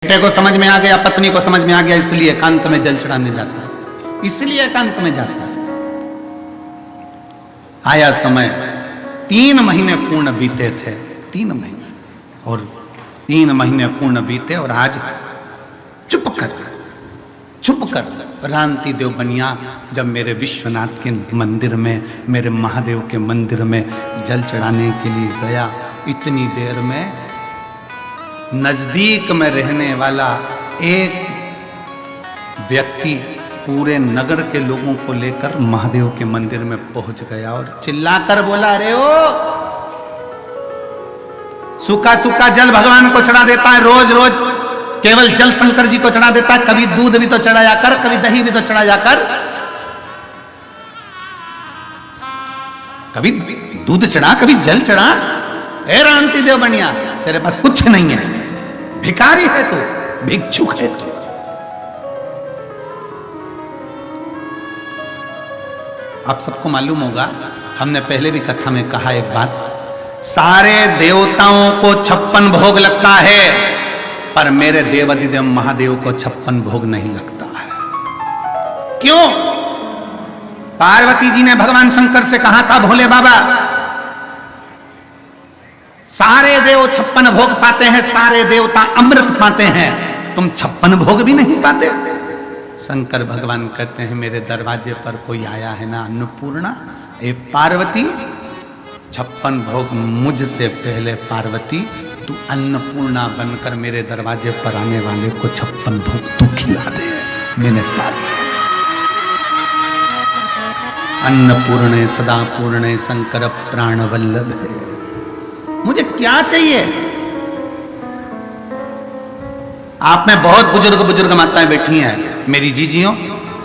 बेटे को समझ में आ गया, पत्नी को समझ में आ गया, इसलिए एकांत में जल चढ़ाने जाता है, इसलिए एकांत में जाता है। आया समय, 3 महीने पूर्ण बीते थे, 3 महीने, और 3 महीने पूर्ण बीते और आज चुप कर रांति देव बनिया जब मेरे विश्वनाथ के मंदिर में, मेरे महादेव के मंदिर में जल चढ़ाने के लिए गया, इतनी देर में नजदीक में रहने वाला एक व्यक्ति पूरे नगर के लोगों को लेकर महादेव के मंदिर में पहुंच गया और चिल्लाकर बोला, अरे ओ सूखा सूखा जल भगवान को चढ़ा देता है, रोज रोज केवल जल शंकर जी को चढ़ा देता है, कभी दूध भी तो चढ़ाया कर, कभी दही भी तो चढ़ाया कर, कभी दूध चढ़ा, कभी जल चढ़ा। हे रांति देव बनिया, तेरे पास कुछ नहीं है, भिखारी है तू, भिक्षुक है तू। आप सबको मालूम होगा, हमने पहले भी कथा में कहा एक बात, सारे देवताओं को 56 भोग लगता है, पर मेरे देवाधिदेव महादेव को 56 भोग नहीं लगता है। क्यों? पार्वती जी ने भगवान शंकर से कहा था, भोले बाबा सारे देव 56 भोग पाते हैं, सारे देवता अमृत पाते हैं, तुम 56 भोग भी नहीं पाते। शंकर भगवान कहते हैं, मेरे दरवाजे पर कोई आया है ना अन्नपूर्णा, ए पार्वती 56 भोग मुझसे पहले पार्वती तू अन्नपूर्णा बनकर मेरे दरवाजे पर आने वाले को 56 भोग तू खिला दे। मैंने पा लिया। अन्नपूर्णे सदा पूर्णे शंकर प्राण वल्लभ है। मुझे क्या चाहिए? आप में बहुत बुजुर्ग माताएं बैठी हैं, मेरी जीजियों,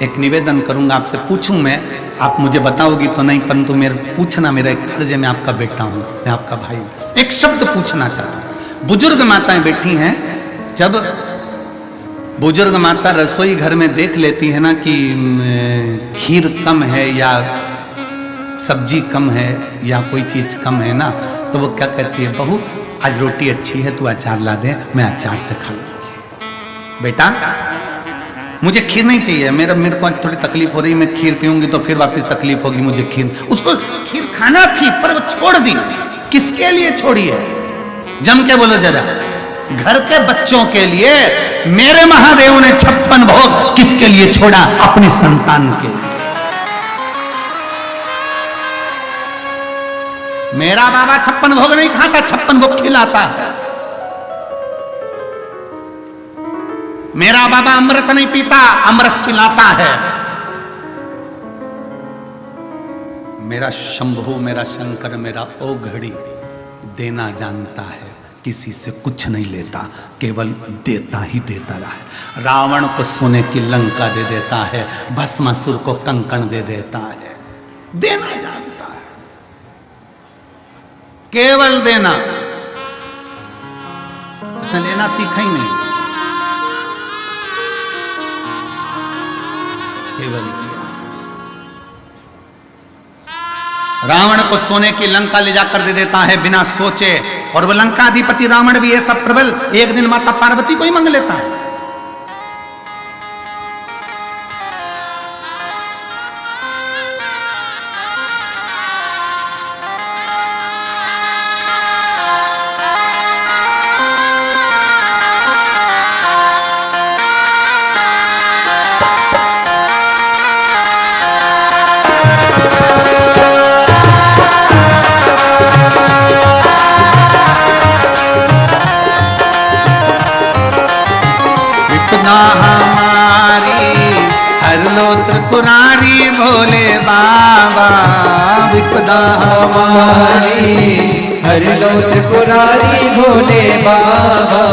एक निवेदन करूंगा आपसे, पूछूं मैं, आप मुझे बताओगी तो नहीं, परंतु मेरे पूछना मेरा एक फर्ज है, मैं आपका बेटा हूं, मैं आपका भाई हूं, एक शब्द पूछना चाहता हूं। बुजुर्ग माताएं बैठी हैं, जब बुजुर्ग माता रसोई घर में देख लेती है ना कि खीर कम है या सब्जी कम है या कोई चीज कम है ना, तो वो क्या कहती है, बहू आज रोटी अच्छी है, तू अचार ला दे, मैं अचार से खा लूंगी। बेटा मुझे खीर नहीं चाहिए, मेरे को थोड़ी तकलीफ हो रही, मैं खीर पीऊंगी तो फिर वापस तकलीफ होगी, मुझे खीर, उसको खीर खाना थी पर वो छोड़ दी। किसके लिए छोड़ी है? जम के बोलो जरा। घर के बच्चों के लिए। मेरे महादेव ने 56 भोग किसके लिए छोड़ा? अपनी संतान के लिए। मेरा बाबा 56 भोग नहीं खाता, 56 भोग खिलाता है। मेरा बाबा अमृत नहीं पीता, अमृत पिलाता है। मेरा शंभु, मेरा शंकर, मेरा ओघड़ी देना जानता है, किसी से कुछ नहीं लेता, केवल देता ही देता रहा है। रावण को सोने की लंका दे देता है, भस्मासुर को कंकण दे देता है, देना जानता है, केवल देना। उसने लेना सीखा ही नहीं, केवल दिया। रावण को सोने की लंका ले जाकर दे देता है बिना सोचे, और वो लंकाधिपति रावण भी ऐसा प्रबल, एक दिन माता पार्वती को ही मांग लेता है। हमारी हर लो त्रिपुरारी भोले बाबा, विपदा हमारी हर लो त्रिपुरारी भोले बाबा,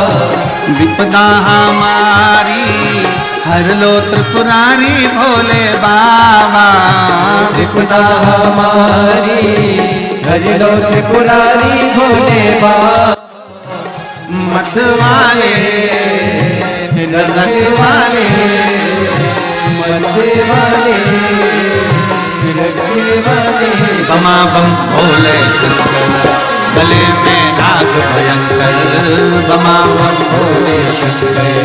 विपदा हमारी हर लो त्रिपुरारी भोले बाबा, विपदा हमारी हर लो त्रिपुरारी भोले बाबा। मत वाले रंग वाले, मत वाले रंग वाले, बमा बम भोले शंकर, गले में नाग नाग भयंकर बमा बम भोले शंकर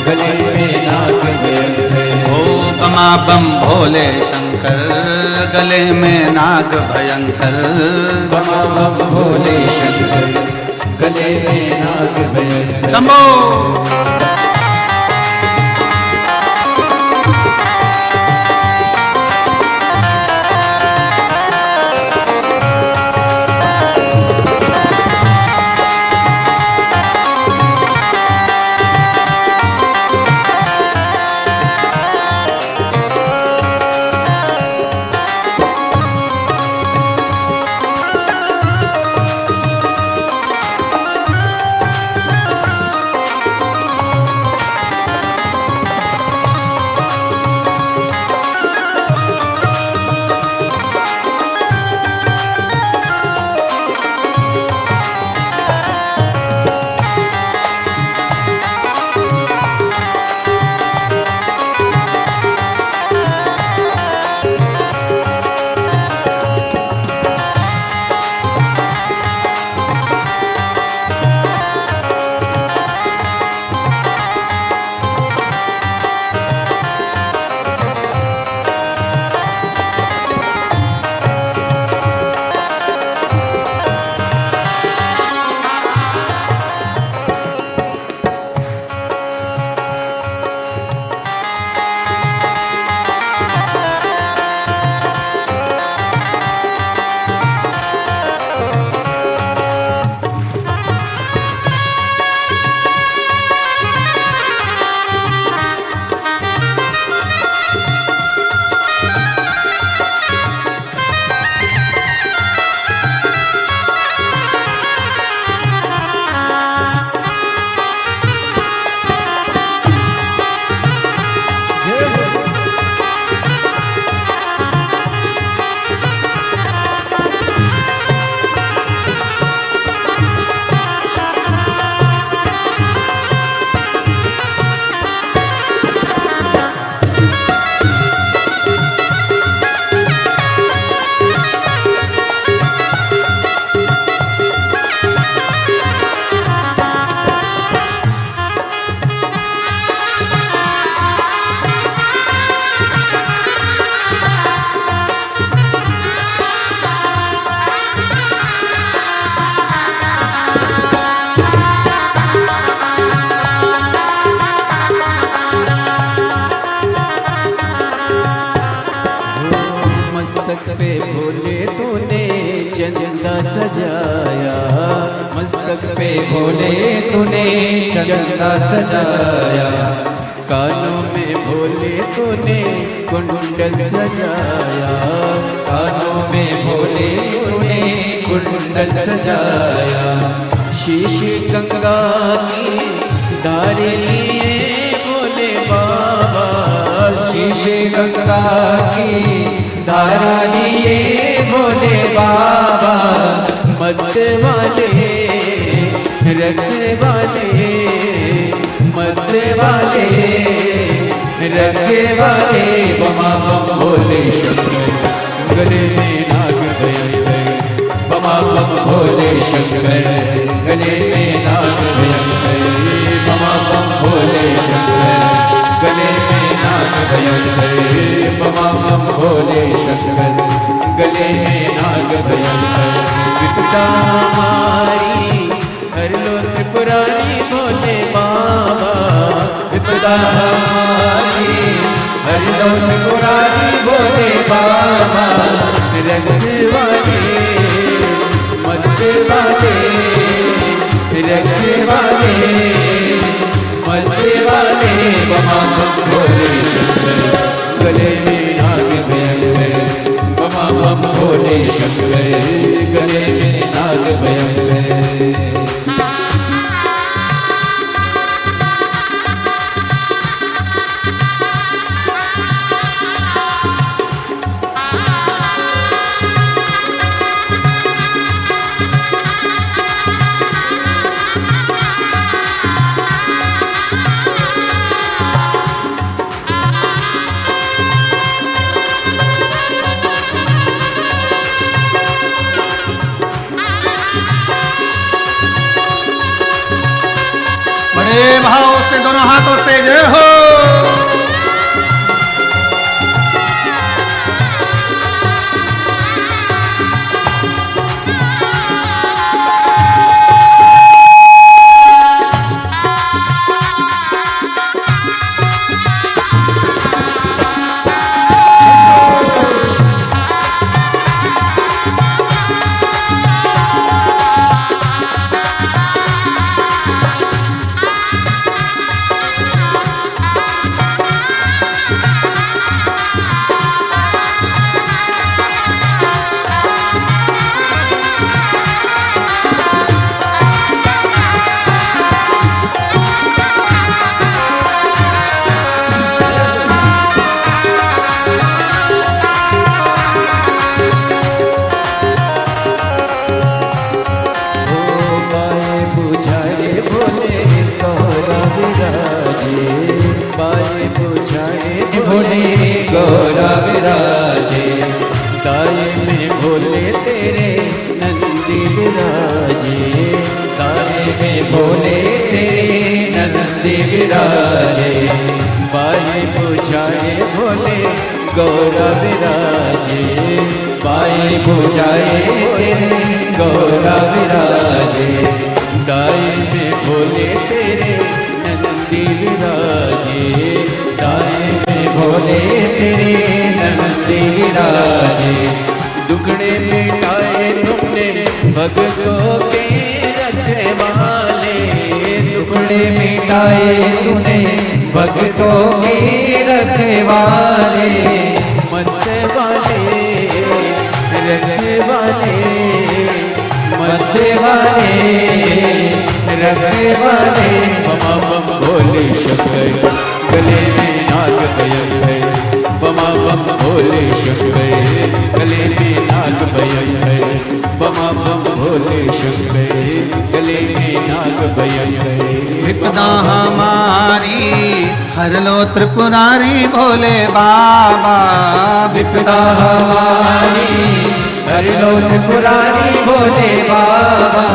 गले में नाग भयंकर। ओ बमा बम भोले शंकर गले में नाग भयंकर बमा बम भोले शंकर गले में नाग भयंकर। शंभो सजाया, मस्तक पे भोले तूने चंदा सजाया, कानों में भोले तूने कुंडल सजाया, कानों में भोले तूने कुंडल सजाया, शीश गंगा की धारे लिए भोले बाबा, शीश गंगा की धारा लिए भोले बाबा, मत वाले रखने वाले, मत वाले रखने वाले, बमा बम भोले शंकर गले में नाग भयंकर, बमा बम भोले शंकर गले में नाग भयंकर, बमा बम भोले शंकर गले में नाग भयंकर, बमा बम भोले शंकर गले में नाग भयंकर, विपदा हमारी हर लो त्रिपुरारी भोले बाबा, विपदा हमारी हर लो त्रिपुरारी भोले बाबा, रखने वाले मत वाले, रखने वाले मत वाले, बमा बम भोले शंकर गले में नाग भयंकर, बमा बम भोले शंकर गले में नाग भयंकर। बड़े भाव से दोनों हाथों से जय हो। गौरा विराजे, दाए में भोले तेरे नंदी विराजे, दाए में भोले तेरे नंदी विराजे, बाएं बुझाए भोले गौरा विराजे, बाएं बुझाए तेरे गौरा विराजे, दाए में भोले तेरे नंदी विराजे, दाए में भोले तेरे नंदी विराजे, दुखड़े मिटाए तुमने भक्तों के रखवाले, दुखड़े मिटाए तूने भक्तों के रखवाले, मत वाले रखवाले, मत वाले रखवाले, बमा बम भोले शंकर गले में नाग भयंकर, बमा बम भोले शंकर गले में नाग भयंकर, बमा बम भोले शंकर गले में नाग भयंकर, विपदा हमारी हर लो त्रिपुरारी भोले बाबा, विपदा हमारी हर लो त्रिपुरारी भोले बाबा,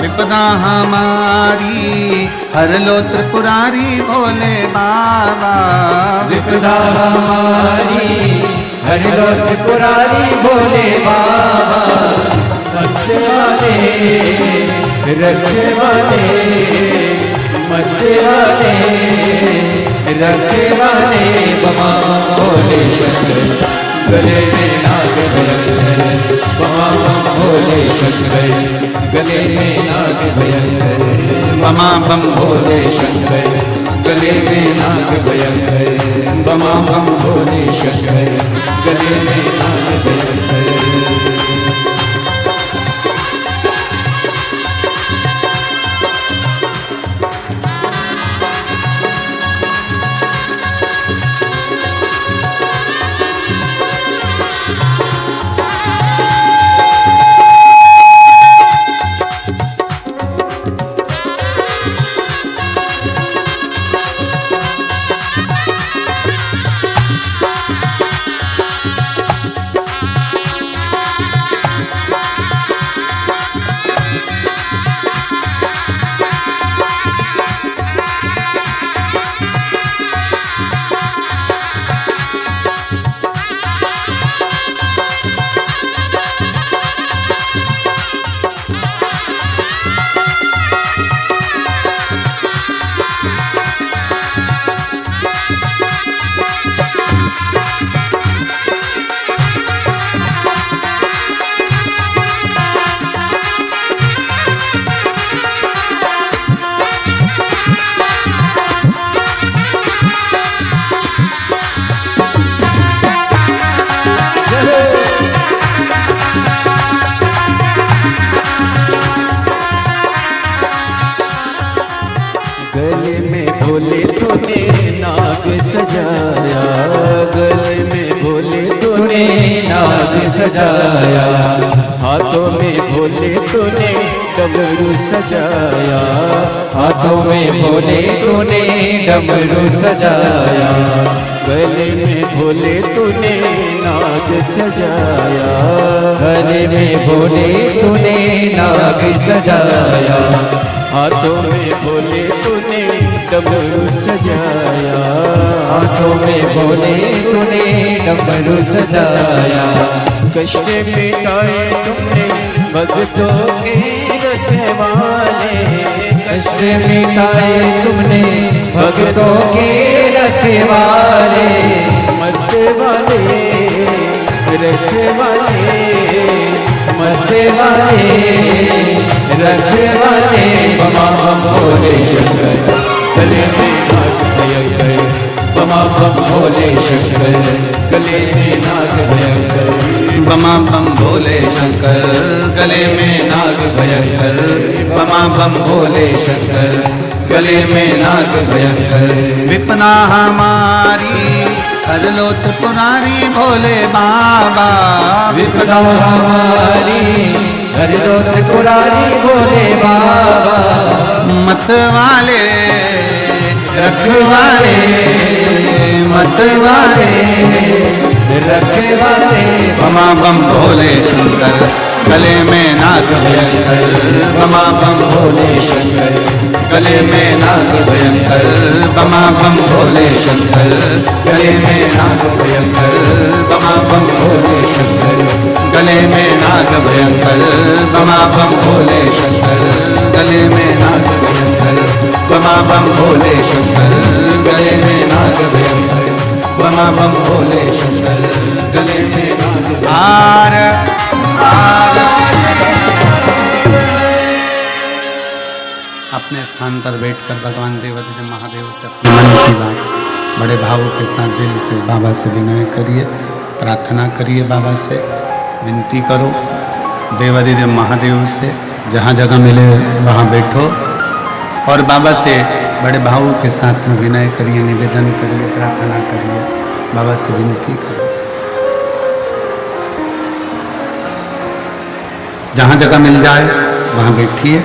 विपदा हमारी हर लो त्रिपुरारी भोले बाबा, विपदा हमारी हर लो त्रिपुरारी भोले बाबा, रखवाले रखवाले, मत वाले रखवाले, बमा भोले शंकर गले में नाग भयंकर, बमा भोले शंकर गले में नाग भयंकर, बमा बम भोले शंकर गले में नाग भयंकर, बमा बम भोले शंकर गले में नाग भयंकर। गले में भोले तूने नाग सजाया, गले में भोले तूने नाग सजाया, हाथों में भोले तूने डमरू सजाया, हाथों में भोले तूने डमरू सजाया, गले में भोले तूने नाग नाग सजाया, गले में भोले तूने नाग सजाया, हाथों में भोले तूने डमरू सजाया, हाथों में भोले तूने डमरू सजाया, कष्ट मिटाए तुमने भक्तों के रखवाले, कष्ट मिटाए तुमने भक्तों के रखवाले, मरते वाले रखवाले, मरते वाले रखवाले, बमा बम भोले शंकर, गले में नाग भयंकर, बमा बम भोले शंकर, गले में नाग भयंकर, बमा बम भोले शंकर, गले में नाग भयंकर, बमा बम भोले शंकर, गले में नाग भयंकर। विपना हमारी हर लो त्रिपुरारी भोले बाबा, विपदा हमारी हर दो त्रिपुरारी भोले बाबा, मत वाले रखवाले, मत वाले रखवाले, बमा बम भोले शंकर, गले में नाग भयंकर, बमा बम भोले शंकर, गले में नाग भयंकर, बमा बम भोले शंकर, गले में नाग भयंकर, बमा बम भोले शंकर, गले में नाग भयंकर, बमा बम भोले शंकर, गले में नाग भयंकर, बमा बम भोले शंकर, गले में नाग भयंकर, बमा बम भोले शंकर, गले में नाग आर आर। अपने स्थान पर बैठकर भगवान देवादिदेव महादेव से अपने मन की बात बड़े भावों के साथ दिल से बाबा से विनय करिए, प्रार्थना करिए, बाबा से विनती करो, देवादिदेव महादेव से जहाँ जगह मिले वहाँ बैठो और बाबा से बड़े भावों के साथ में विनय करिए, निवेदन करिए, प्रार्थना करिए, बाबा से विनती करो। जहाँ जगह मिल जाए वहाँ बैठिए,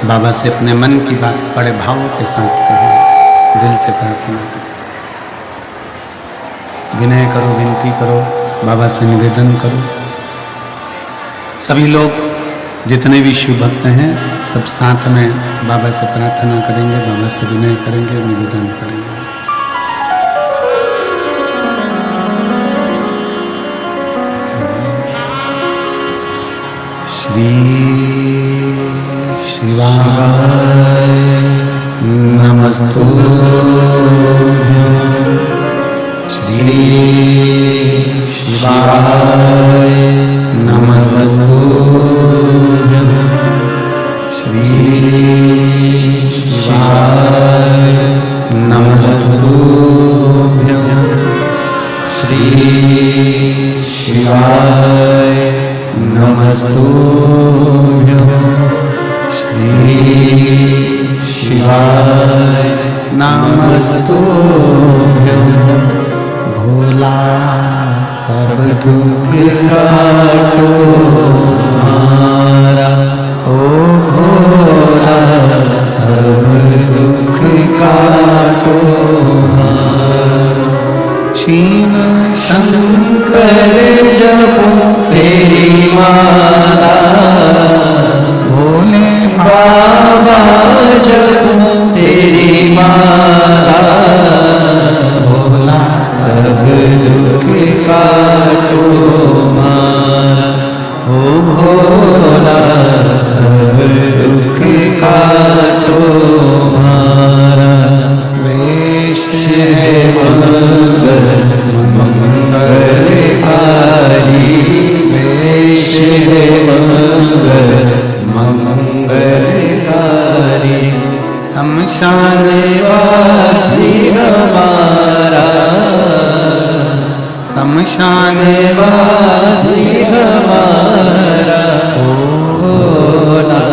बाबा से अपने मन की बात बड़े भावों के साथ कहिए, दिल से प्रार्थना करो, विनय करो, विनती करो, बाबा से निवेदन करो। सभी लोग जितने भी शिव भक्त हैं सब साथ में बाबा से प्रार्थना करेंगे, बाबा से विनय करेंगे, निवेदन करेंगे। श्री शिवाय नमस्तुभ्यं, श्री शिवाय नमस्तुभ्यं, श्री शिवाय नमस्तुभ्यं, श्री शिवाय नमस्तुभ्यं, श्री शिवाय नमस्तुभ्यं। भोला सब दुख काटो हमारा, ओ भोला सब दुख काटो हमारा। शिव शंकर जपो तेरी माला, भोले बाबा जपो तेरी माला, भोला सब दुख काटो हमारा, ओ भोला सब दुख काटो हमारा। वेश है मंगलकारी, वेश है मंगलकारी, शमशान वासी हमारा, शमशान वासी हमारा, ओ भोला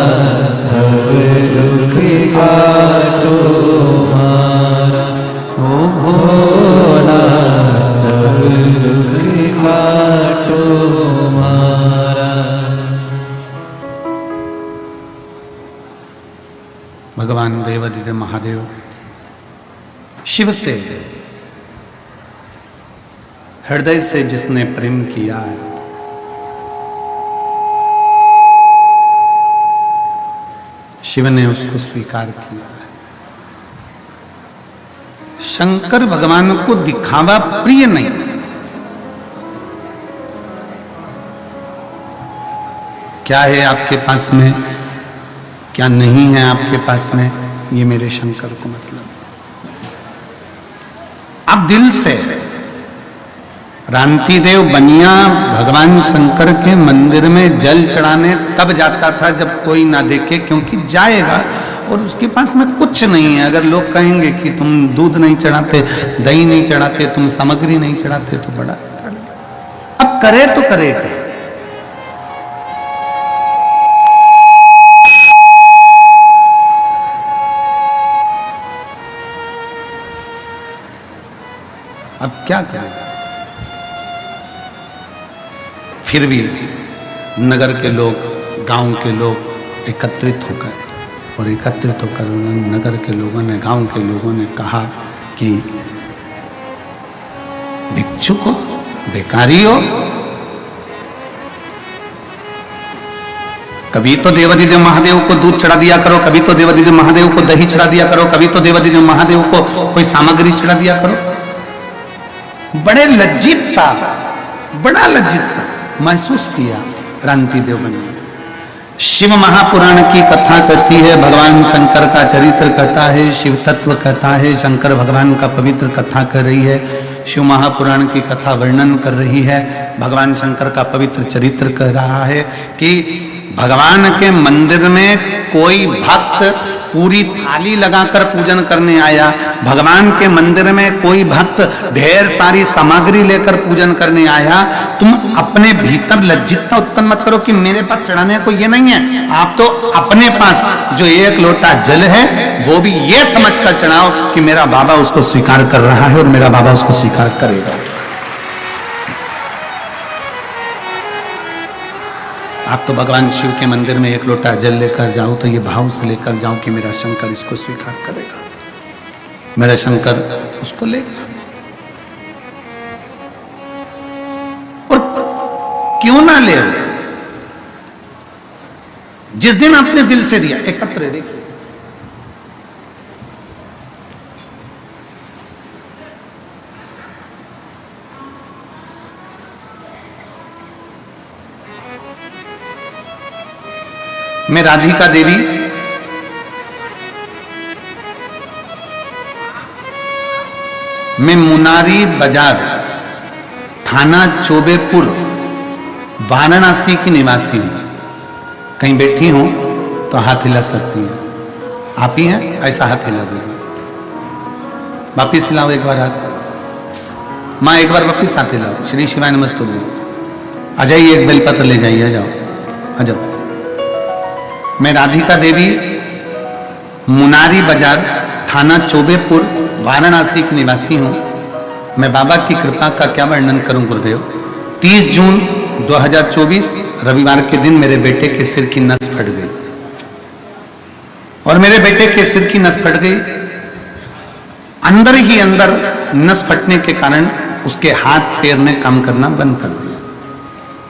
सब दुख काटो हमारा, ओ भोला सब दुख काटो हमारा। भगवान देवादिदेव महादेव शिव से हृदय से जिसने प्रेम किया है, शिव ने उसको स्वीकार किया है। शंकर भगवान को दिखावा प्रिय नहीं। क्या है आपके पास में, क्या नहीं है आपके पास में, ये मेरे शंकर को मतलब। आप दिल से, रांति देव बनिया भगवान शंकर के मंदिर में जल चढ़ाने तब जाता था जब कोई ना देखे, क्योंकि जाएगा और उसके पास में कुछ नहीं है। अगर लोग कहेंगे कि तुम दूध नहीं चढ़ाते, दही नहीं चढ़ाते, तुम सामग्री नहीं चढ़ाते, तो बड़ा अब करे तो करे क्या। अब क्या करें। फिर भी नगर के लोग, गांव के लोग एकत्रित हो गए और एकत्रित होकर नगर के लोगों ने, गांव के लोगों ने कहा कि भिक्षुक हो, बेकारी हो, कभी तो देवादिदेव महादेव को दूध चढ़ा दिया करो, कभी तो देवादिदेव महादेव को दही चढ़ा दिया करो, कभी तो देवादिदेव महादेव को कोई सामग्री चढ़ा दिया करो। बड़े लज्जित सा, बड़ा लज्जित सा महसूस किया रांति देव बनिया। शिव महापुराण की कथा कहती है, भगवान शंकर का चरित्र कहता है, शिव तत्व कहता है, शंकर भगवान का पवित्र कथा कर रही है, शिव महापुराण की कथा वर्णन कर रही है, भगवान शंकर का पवित्र चरित्र कह रहा है कि भगवान के मंदिर में कोई भक्त पूरी थाली लगाकर पूजन करने आया, भगवान के मंदिर में कोई भक्त ढेर सारी सामग्री लेकर पूजन करने आया। तुम अपने भीतर लज्जितता उत्पन्न मत करो कि मेरे पास चढ़ाने को ये नहीं है। आप तो अपने पास जो एक लोटा जल है वो भी ये समझकर चढ़ाओ कि मेरा बाबा उसको स्वीकार कर रहा है और मेरा बाबा उसको स्वीकार करेगा। आप तो भगवान शिव के मंदिर में एक लोटा जल लेकर जाओ तो ये भाव से लेकर जाओ कि मेरा शंकर इसको स्वीकार करेगा, मेरा शंकर उसको लेगा। और क्यों ना ले, जिस दिन आपने दिल से दिया, एकत्र देखिए, मैं राधिका देवी मैं मुनारी बाजार थाना चोबेपुर वाराणसी की निवासी हूं। कहीं बैठी हूं तो हाथ हिला सकती हैं। आप ही हैं, ऐसा हाथ हिला देगा। वापिस हिलाओ एक बार हाथ। मां एक बार वापिस हाथ हिलाओ। श्री शिवाय नमस्तुभ्यं। आ जाइए, एक बेलपत्र ले जाइए। आ जाओ, आ जाओ। मैं राधिका देवी मुनारी बाजार थाना चोबेपुर वाराणसी की निवासी हूं। मैं बाबा की कृपा का क्या वर्णन करूं गुरुदेव। 30 जून 2024 रविवार के दिन मेरे बेटे के सिर की नस फट गई और मेरे बेटे के सिर की नस फट गई। अंदर ही अंदर नस फटने के कारण उसके हाथ पैर ने काम करना बंद कर दिया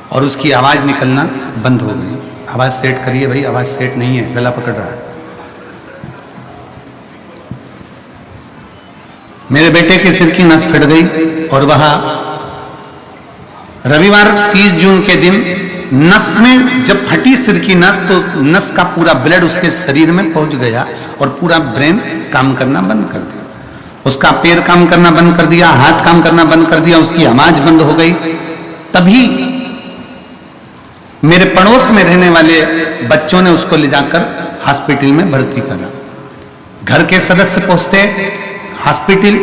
और उसकी आवाज निकलना बंद हो गई। आवाज सेट करिए भाई, आवाज सेट नहीं है, गला पकड़ रहा है। मेरे बेटे के सिर की नस फट गई और वह रविवार 30 जून के दिन नस में जब फटी सिर की नस तो नस का पूरा ब्लड उसके शरीर में पहुंच गया और पूरा ब्रेन काम करना बंद कर दिया। उसका पैर काम करना बंद कर दिया, हाथ काम करना बंद कर दिया, उसकी आवाज बंद हो गई। तभी मेरे पड़ोस में रहने वाले बच्चों ने उसको ले जाकर हॉस्पिटल में भर्ती करा। घर के सदस्य पहुंचते हॉस्पिटल,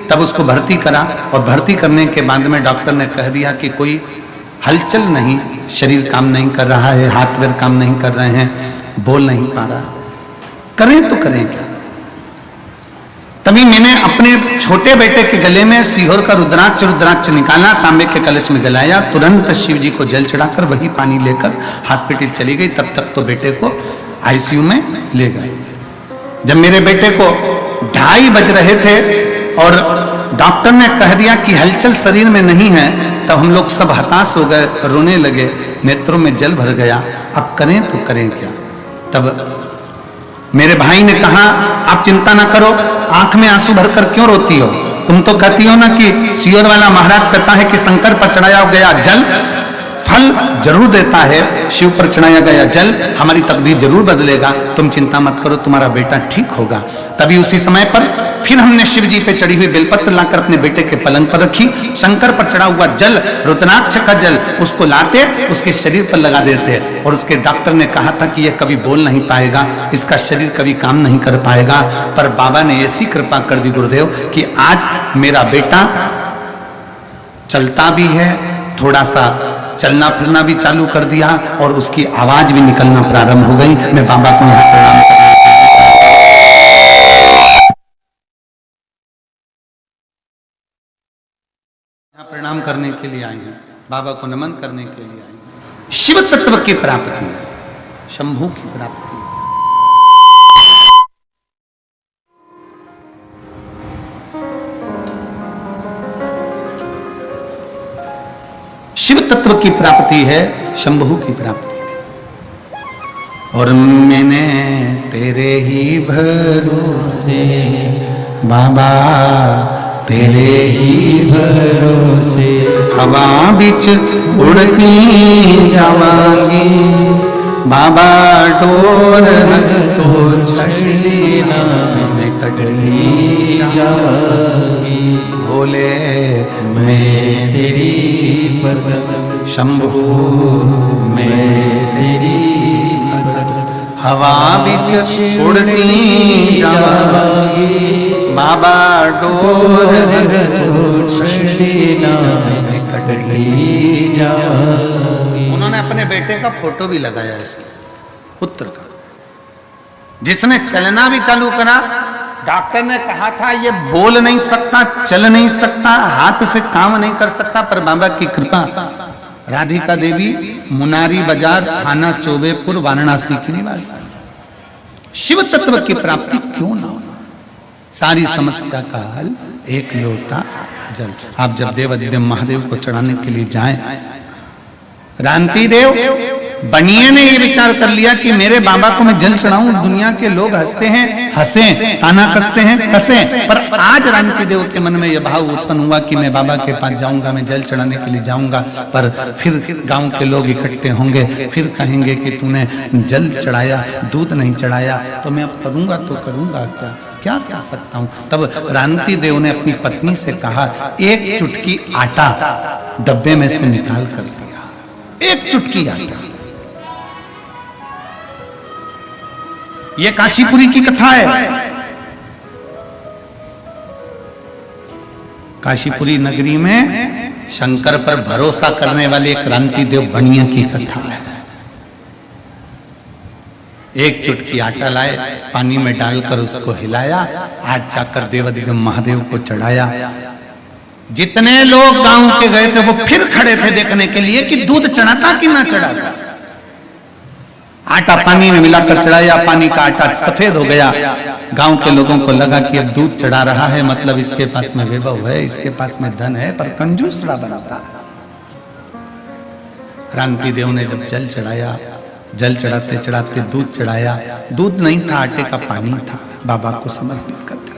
तब उसको भर्ती करा और भर्ती करने के बाद में डॉक्टर ने कह दिया कि कोई हलचल नहीं, शरीर काम नहीं कर रहा है, हाथ पैर काम नहीं कर रहे हैं, बोल नहीं पा रहा। करें तो करें क्या। तभी मैंने अपने छोटे बेटे के गले में सीहोर का रुद्राक्ष निकाला, तांबे के कलश में जलाया, तुरंत शिव जी को जल चढ़ाकर वही पानी लेकर हॉस्पिटल चली गई। तब तक तो बेटे को आईसीयू में ले गए। जब मेरे बेटे को 2:30 बज रहे थे और डॉक्टर ने कह दिया कि हलचल शरीर में नहीं है, तब हम लोग सब हताश हो गए, रोने लगे, नेत्रों में जल भर गया। अब करें तो करें क्या? तब मेरे भाई ने कहा, आप चिंता ना करो, आंख में आंसू भरकर क्यों रोती हो? तुम तो कहती हो ना कि सियोर वाला महाराज कहता है कि शंकर पर चढ़ाया गया जल फल जरूर देता है, शिव पर चढ़ाया गया जल हमारी तकदीर जरूर बदलेगा, तुम चिंता मत करो, तुम्हारा बेटा ठीक होगा। तभी उसी समय पर फिर हमने शिव जी पे चढ़ी हुई बेलपत्र लाकर अपने बेटे के पलंग पर रखी। शंकर पर चढ़ा हुआ जल, रुद्राक्ष का जल, उसको लाते उसके शरीर पर लगा देते। और उसके डॉक्टर ने कहा था कि यह कभी बोल नहीं पाएगा, इसका शरीर कभी काम नहीं कर पाएगा। पर बाबा ने ऐसी कृपा कर दी गुरुदेव कि आज मेरा बेटा चलता भी है, थोड़ा सा चलना फिरना भी चालू कर दिया और उसकी आवाज भी निकलना प्रारंभ हो गई। मैं बाबा को यहाँ प्रणाम करने के लिए आई हूँ, बाबा को नमन करने के लिए आई हूँ। शिव तत्व की प्राप्ति है, शंभू की प्राप्ति है। शिव तत्व की प्राप्ति है, शंभू की प्राप्ति है। और मैंने तेरे ही भरोसे बाबा, तेरे ही भरोसे हवा बिच उड़ती जावांगी बाबा, डोर तो छड़ी लेना मैं कटड़ी जावांगी। भोले मैं तेरी पद, शंभू मैं तेरी पद, हवा बिच उड़ती जावांगी बाबा, डोर तो छड़ी लेना मैं कटड़ी जावांगी। उन्होंने अपने बेटे का फोटो भी लगाया इसमें, पुत्र का, जिसने चलना भी चालू करा। डॉक्टर ने कहा था ये बोल नहीं सकता, चल नहीं सकता, हाथ से काम नहीं कर सकता, पर बाबा की कृपा। राधिका देवी, मुनारी बाजार, थाना चौबेपुर, वाराणसी की निवासी। शिव तत्व की प्राप्ति क्यों ना हो? सारी समस्या का हल एक लोटा जल। आप जब देवाधिदेव महादेव को चढ़ाने के लिए जाएं, रांति देव बनिए ने ये विचार कर लिया कि मेरे बाबा को मैं जल चढ़ाऊं। दुनिया के लोग हंसते हैं, हंसे, ताना कसते हैं, कसे, पर आज रांति देव के मन में यह भाव उत्पन्न हुआ कि मैं बाबा के पास जाऊंगा, मैं जल चढ़ाने के लिए जाऊंगा। पर फिर गांव के लोग इकट्ठे होंगे, फिर कहेंगे कि तूने जल चढ़ाया, दूध नहीं चढ़ाया, तो मैं अब करूंगा तो करूंगा क्या कर सकता हूं। तब रांति देव ने अपनी पत्नी से कहा, एक चुटकी आटा डब्बे में से निकाल कर लिया, एक चुटकी आटा। ये काशीपुरी की कथा है। काशीपुरी नगरी में शंकर पर भरोसा करने वाले एक रांति देव बनिया की कथा है। एक चुटकी आटा लाए, पानी में डालकर उसको हिलाया, आज जाकर देवाधिदेव महादेव को चढ़ाया। जितने लोग गांव के गए थे वो फिर खड़े थे देखने के लिए कि दूध चढ़ाता कि ना चढ़ाता। आटा पानी में मिलाकर चढ़ाया, पानी का आटा सफेद हो गया। गांव के लोगों को लगा कि अब दूध चढ़ा रहा है, मतलब इसके पास में वैभव है, इसके पास में धन है, पर कंजूसड़ा बनाता है। रांति देव ने जब जल चढ़ाया, जल चढ़ाते चढ़ाते दूध चढ़ाया, दूध नहीं था, आटे का पानी था, बाबा को समर्पित कर दिया।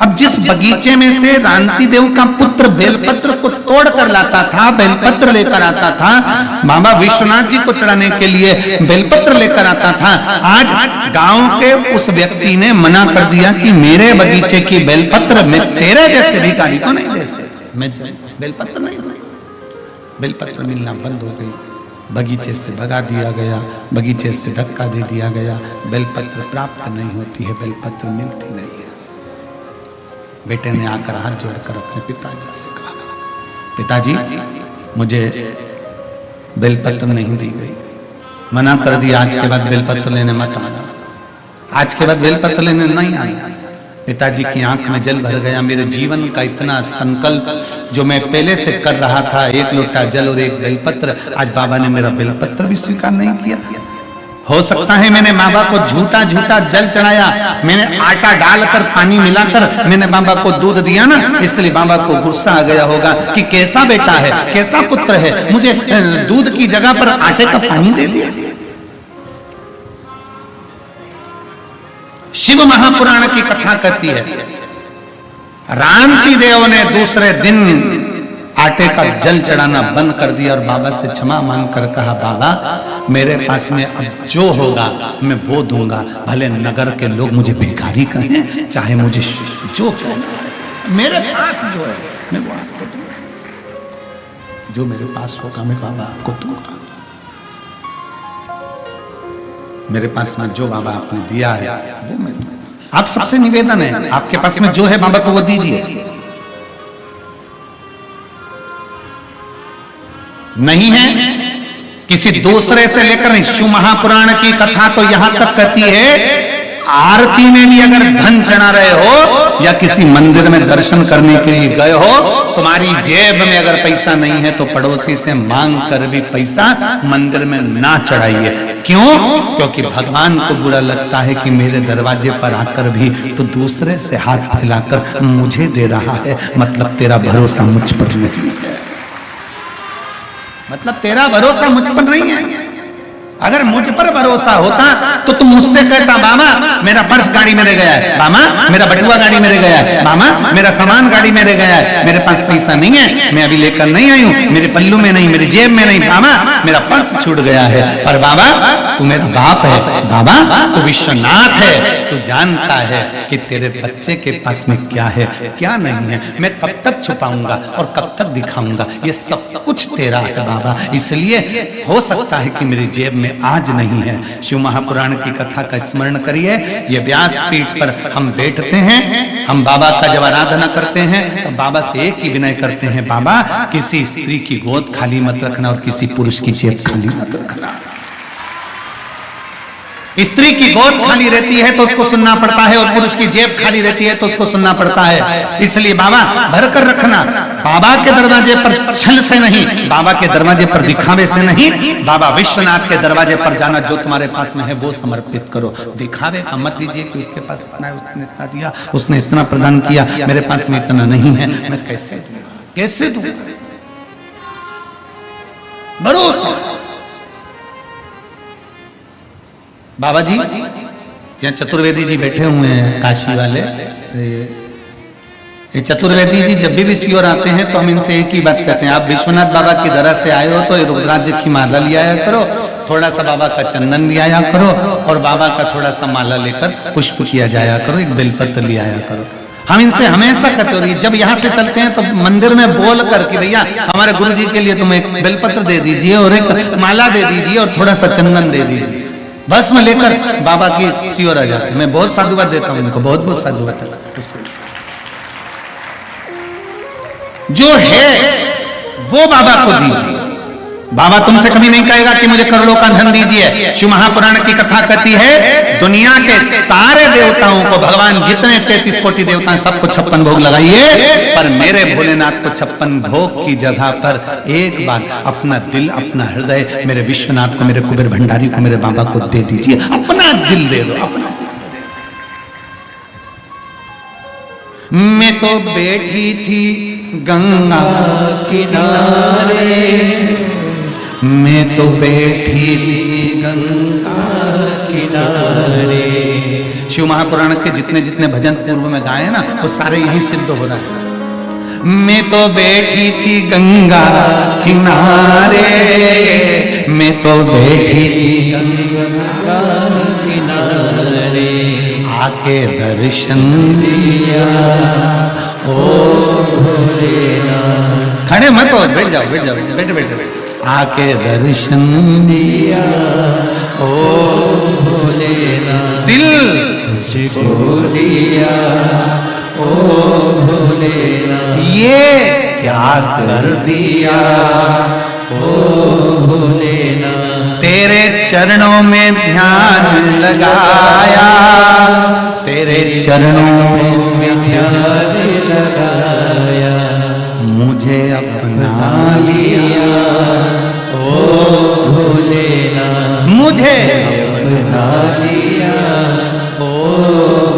अब जिस बगीचे में से रांति देव का पुत्र बेलपत्र को तोड़ कर लाता था, बेलपत्र लेकर आता था, बाबा विश्वनाथ जी को चढ़ाने के लिए बेलपत्र लेकर आता था, आज गांव के उस व्यक्ति ने मना कर दिया कि मेरे बगीचे की बेलपत्र मैं तेरे जैसे भिखारी को नहीं दे सकता, मैं बेलपत्र नहीं दूं। बेलपत्र मिलना बंद हो गई, बगीचे से भगा दिया गया, बगीचे से धक्का दे दिया गया, बेलपत्र प्राप्त नहीं होती है, बेलपत्र मिलती नहीं है। बेटे ने आकर हाथ जोड़कर अपने पिताजी से कहा, पिताजी मुझे बेलपत्र नहीं दी गई, मना कर दिया, आज के बाद बेलपत्र लेने मत आना, आज के बाद बेलपत्र लेने नहीं आना। पिताजी की आंख में जल भर गया। मेरे जीवन का इतना संकल्प जो मैं पहले से कर रहा था, एक लोटा जल और एक बेलपत्र, आज बाबा ने मेरा बेलपत्र भी स्वीकार नहीं किया। हो सकता है मैंने बाबा को झूठा झूठा जल चढ़ाया, मैंने आटा डालकर पानी मिलाकर मैंने बाबा को दूध दिया ना, इसलिए बाबा को गुस्सा आ गया होगा कि कैसा बेटा है, कैसा पुत्र है, मुझे दूध की जगह पर आटे का पानी दे दिया। शिव महापुराण की कथा कहती है, रामती देव ने दूसरे दिन आटे का जल चढ़ाना बंद कर दिया और बाबा से क्षमा मांगकर कहा, बाबा मेरे पास में अब जो होगा मैं वो दूंगा, भले नगर के लोग मुझे भिखारी कहें, चाहे मुझे जो कहें, मेरे पास जो है मैं वो आपको दूंगा, जो मेरे पास होगा मैं बाबा आपको दूंगा। मेरे पास में जो बाबा आपने दिया है वो मैं दूंगा। आप सबसे निवेदन है, आपके पास में जो है बाबा को वो दीजिए। नहीं है किसी दूसरे से लेकर नहीं। शिव महापुराण की कथा तो यहां तक कहती है, आरती में भी अगर धन चढ़ा रहे हो या किसी मंदिर में दर्शन करने के लिए गए हो, तुम्हारी जेब में अगर पैसा नहीं है तो पड़ोसी से मांग कर भी पैसा मंदिर में ना चढ़ाइए। क्यों? क्योंकि भगवान को बुरा लगता है कि मेरे दरवाजे पर आकर भी तो दूसरे से हाथ फैलाकर मुझे दे रहा है, मतलब तेरा भरोसा मुझ पर नहीं है, मतलब तेरा भरोसा मुझ पर नहीं है। अगर मुझ पर भरोसा होता तो तुम मुझसे कहता, बाबा मेरा पर्स गाड़ी में रह गया है, बाबा मेरा बटुआ गाड़ी में रह गया है, बाबा मेरा सामान गाड़ी में रह गया है, मेरे पास पैसा नहीं है, मैं अभी लेकर नहीं आई हूं, मेरे पल्लू में नहीं, मेरी जेब में नहीं, बाबा मेरा पर्स छूट गया है। पर बाबा तू मेरा बाप है, बाबा तू विश्वनाथ है, तू जानता है कि तेरे बच्चे के पास में क्या है क्या नहीं है, मैं कब तक छुपाऊंगा और कब तक दिखाऊंगा, ये सब कुछ तेरा है बाबा, इसलिए हो सकता है कि मेरी जेब में आज नहीं है। शिव महापुराण की कथा का स्मरण करिए। ये व्यास पीठ पर हम बैठते हैं, हम बाबा का जब आराधना करते हैं तो बाबा से एक ही विनय करते हैं, बाबा किसी स्त्री की गोद खाली मत रखना और किसी पुरुष की जेब खाली मत रखना। स्त्री की गोद खाली रहती है तो उसको सुनना पड़ता है और पुरुष की जेब खाली रहती है तो उसको सुनना पड़ता है। इसलिए बाबा भरकर रखना, बाबा के दरवाजे पर छल से नहीं, बाबा के दरवाजे पर दिखावे से नहीं, बाबा विश्वनाथ के दरवाजे पर जाना, जो तुम्हारे पास में है वो समर्पित करो। दिखावे का मत दीजिए कि उसके पास इतना है, उसने इतना दिया, उसने इतना प्रदान किया, मेरे पास में इतना नहीं है, मैं कैसे दूं? भरोसा। बाबा जी यहाँ चतुर्वेदी जी बैठे हुए हैं, काशी वाले। ये चतुर्वेदी जी जब भी शिविर आते हैं तो हम इनसे एक ही बात कहते हैं, आप विश्वनाथ बाबा की दरगाह से आए हो तो रुद्राक्ष की माला ले आया करो, थोड़ा सा बाबा का चंदन ले आया करो और बाबा का थोड़ा सा माला लेकर पुष्प किया जाया करो, एक बेलपत्र ले आया करो। हम इनसे हमेशा कहते हो, जब यहाँ से चलते हैं तो मंदिर में बोल कर कि भैया हमारे गुरु जी के लिए तुम एक बेलपत्र दे दीजिए और एक माला दे दीजिए और थोड़ा सा चंदन दे दीजिए, बस में लेकर बाबा की शिविर आ जाते हैं। मैं बहुत साधुवाद देता हूं इनको, बहुत बहुत साधुवाद देता हूं। जो है वो बाबा को दीजिए। बाबा तुमसे कभी नहीं कहेगा कि मुझे करोड़ों का धन दीजिए। शिव महापुराण की कथा कहती है, दुनिया के सारे देवताओं को, भगवान जितने 33 कोटि देवता हैं सबको 56 भोग लगाइए, पर मेरे भोलेनाथ को 56 भोग की जगह पर एक बार अपना दिल, अपना हृदय मेरे विश्वनाथ को, मेरे कुबेर भंडारी को, मेरे बाबा को दे दीजिए। अपना दिल दे दो, अपना। मैं तो बैठी थी गंगा किनारे, मैं तो बैठी थी गंगा किनारे। शिव महापुराण के जितने जितने भजन पूर्व में गाए ना वो सारे यही सिद्ध हो रहा है। मैं तो बैठी थी गंगा किनारे, मैं तो बैठी थी गंगा किनारे, आके दर्शन दिया ओ भोलेनाथ। खड़े मत हो, बैठ जाओ, बैठ जाओ, बैठे बैठे, आके दर्शन दिया ओ भोलेनाथ, दिल तुझको दिया ओ भोलेनाथ, ये क्या कर दिया ओ भोलेनाथ, तेरे चरणों में ध्यान लगाया, तेरे चरणों में ध्यान लगाया, मुझे अपना लिया ओ भोलेनाथ, मुझे बना लिया ओ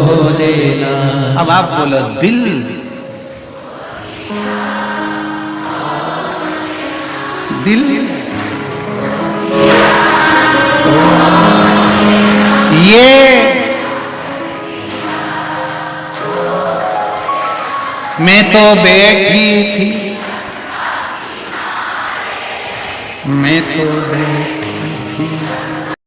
भोलेनाथ। अब आप बोलो दिल, दिल ये मैं तो बैठी थी, मैं तो बैठी थी